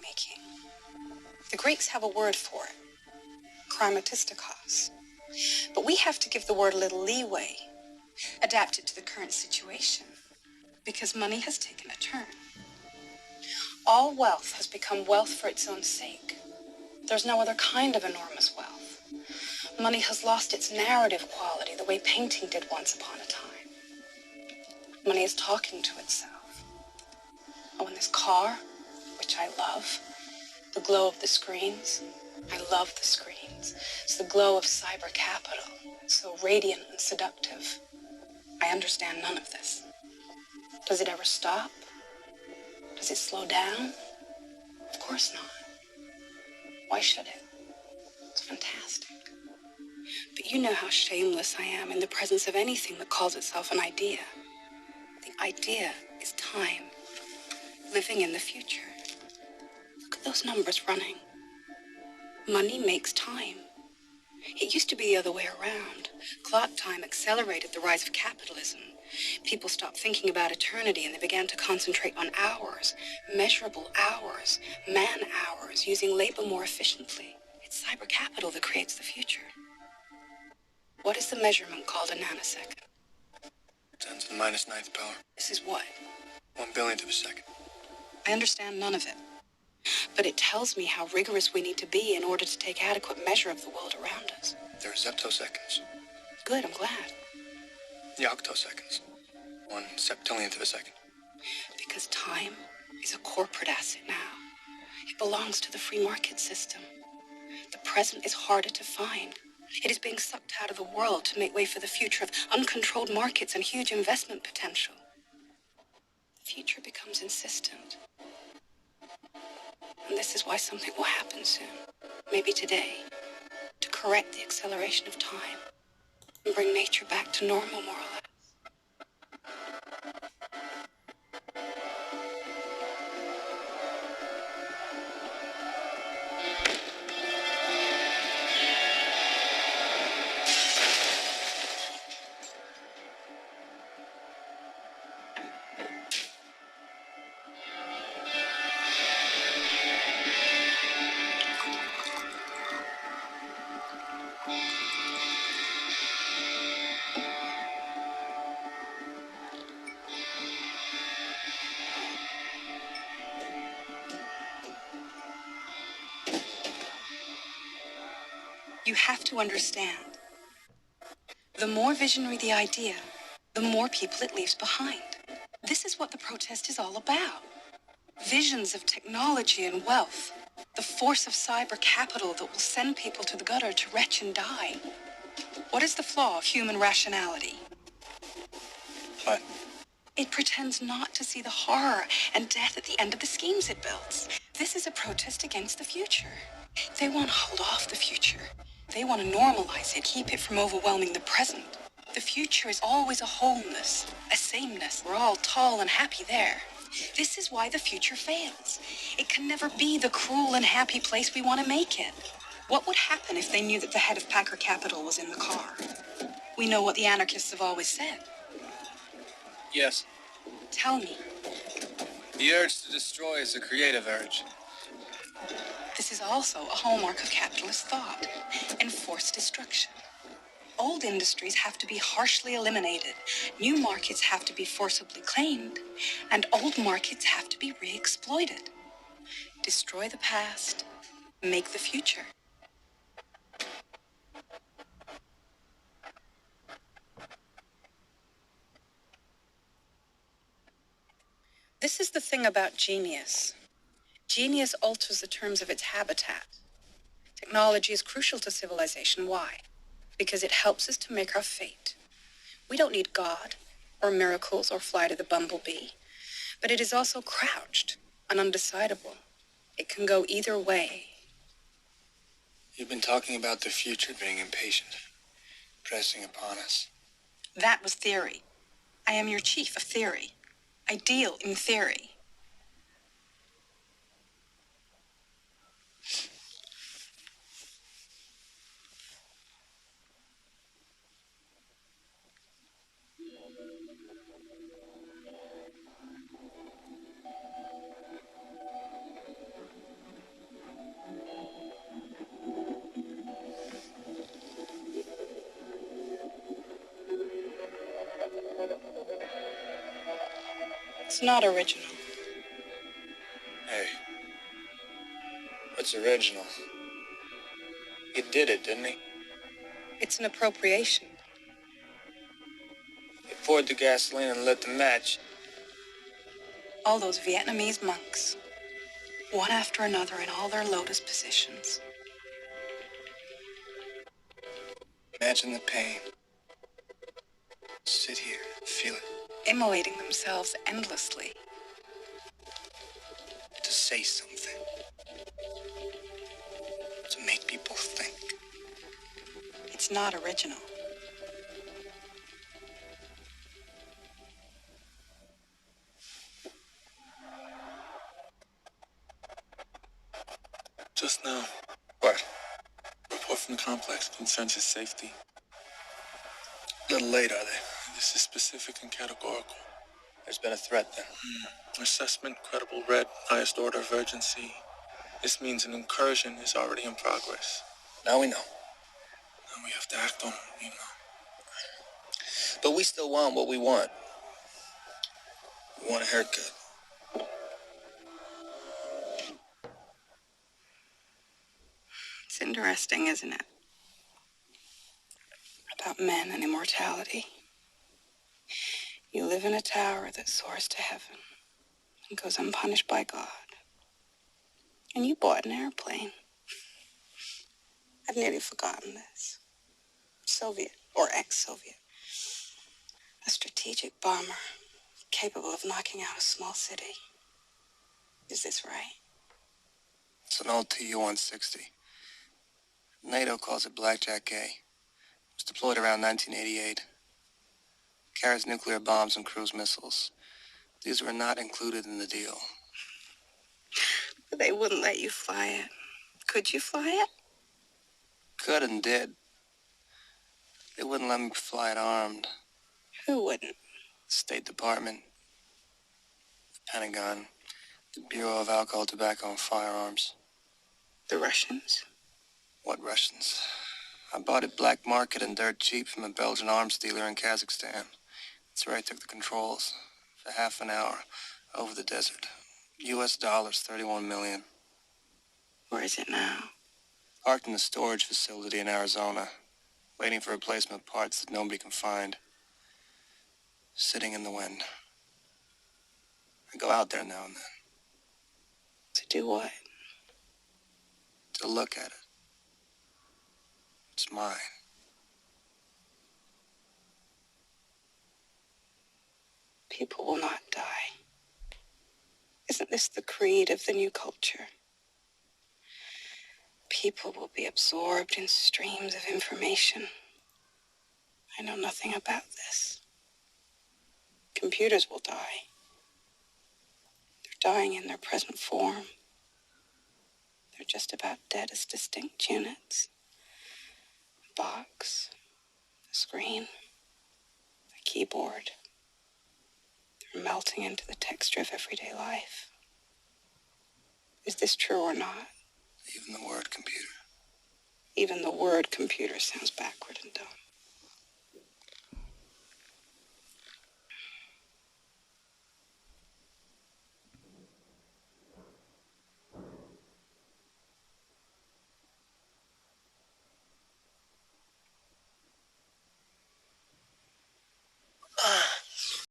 making. The Greeks have a word for it, chromatistikos. But we have to give the word a little leeway, adapt it to the current situation, because money has taken a turn. All wealth has become wealth for its own sake. There's no other kind of enormous wealth. Money has lost its narrative quality the way painting did once upon a time. Money is talking to itself. Oh, and this car, which I love, the glow of the screens. I love the screens. It's the glow of cyber capital, so radiant and seductive. I understand none of this. Does it ever stop? Does it slow down? Of course not. Why should it? It's fantastic. But you know how shameless I am in the presence of anything that calls itself an idea. The idea is time, living in the future. Look at those numbers running. Money makes time. It used to be the other way around. Clock time accelerated the rise of capitalism. People stopped thinking about eternity and they began to concentrate on hours, measurable hours, man hours, using labor more efficiently. It's cyber capital that creates the future. What is the measurement called a nanosecond? 10 to the minus ninth power. This is what? 1/1000,000th of a second. I understand none of it. But it tells me how rigorous we need to be in order to take adequate measure of the world around us. There are zeptoseconds. Good, I'm glad. The octoseconds. 1/septillionth of a second. Because time is a corporate asset now. It belongs to the free market system. The present is harder to find. It is being sucked out of the world to make way for the future of uncontrolled markets and huge investment potential. The future becomes insistent. And this is why something will happen soon, maybe today, to correct the acceleration of time and bring nature back to normal, more or less. You have to understand, the more visionary the idea, the more people it leaves behind. This is what the protest is all about. Visions of technology and wealth, the force of cyber capital that will send people to the gutter to retch and die. What is the flaw of human rationality? What? It pretends not to see the horror and death at the end of the schemes it builds. This is a protest against the future. They want to hold off the future. They want to normalize it, keep it from overwhelming the present. The future is always a wholeness, a sameness. We're all tall and happy there. This is why the future fails. It can never be the cruel and happy place we want to make it. What would happen if they knew that the head of Packer Capital was in the car? We know what the anarchists have always said. Yes. Tell me. The urge to destroy is a creative urge. This is also a hallmark of capitalist thought, enforced destruction. Old industries have to be harshly eliminated, new markets have to be forcibly claimed, and old markets have to be re-exploited. Destroy the past, make the future. This is the thing about genius. Genius alters the terms of its habitat. Technology is crucial to civilization. Why? Because it helps us to make our fate. We don't need God, or miracles, or fly to the bumblebee. But it is also crouched and undecidable. It can go either way. You've been talking about the future being impatient, pressing upon us. That was theory. I am your chief of theory. I deal in theory. It's not original. Hey, what's original? He did it, didn't he? It's an appropriation. He poured the gasoline and lit the match. All those Vietnamese monks, one after another in all their lotus positions. Imagine the pain. Sit here, feel it. Immolating themselves endlessly. To say something. To make people think. It's not original. Just now, What? report from the complex concerns his safety. A little late, are they? This is specific and categorical. There's been a threat then. Assessment, credible red, highest order of urgency. This means an incursion is already in progress. Now we know. Now we have to act on what we know. But we still want what we want. We want a haircut. It's interesting, isn't it? About men and immortality. You live in a tower that soars to heaven and goes unpunished by God. And you bought an airplane. I've nearly forgotten this. Soviet or ex-Soviet. A strategic bomber capable of knocking out a small city. Is this right? It's an old Tu-160. NATO calls it Blackjack A. It was deployed around 1988. Carries nuclear bombs and cruise missiles. These were not included in the deal. They wouldn't let you fly it. Could you fly it? Could and did. They wouldn't let me fly it armed. Who wouldn't? State Department, the Pentagon, the Bureau of Alcohol, Tobacco, and Firearms. The Russians? What Russians? I bought it black market and dirt cheap from a Belgian arms dealer in Kazakhstan. That's where I took the controls for half an hour over the desert. U.S. dollars, 31 million. Where is it now? Parked in the storage facility in Arizona, waiting for replacement parts that nobody can find. Sitting in the wind. I go out there now and then. To do what? To look at it. It's mine. People will not die. Isn't this the creed of the new culture? People will be absorbed in streams of information. I know nothing about this. Computers will die. They're dying in their present form. They're just about dead as distinct units. A box, a screen, a keyboard. They're melting into the texture of everyday life. Is this true or not? Even the word computer. Even the word computer sounds backward and dumb.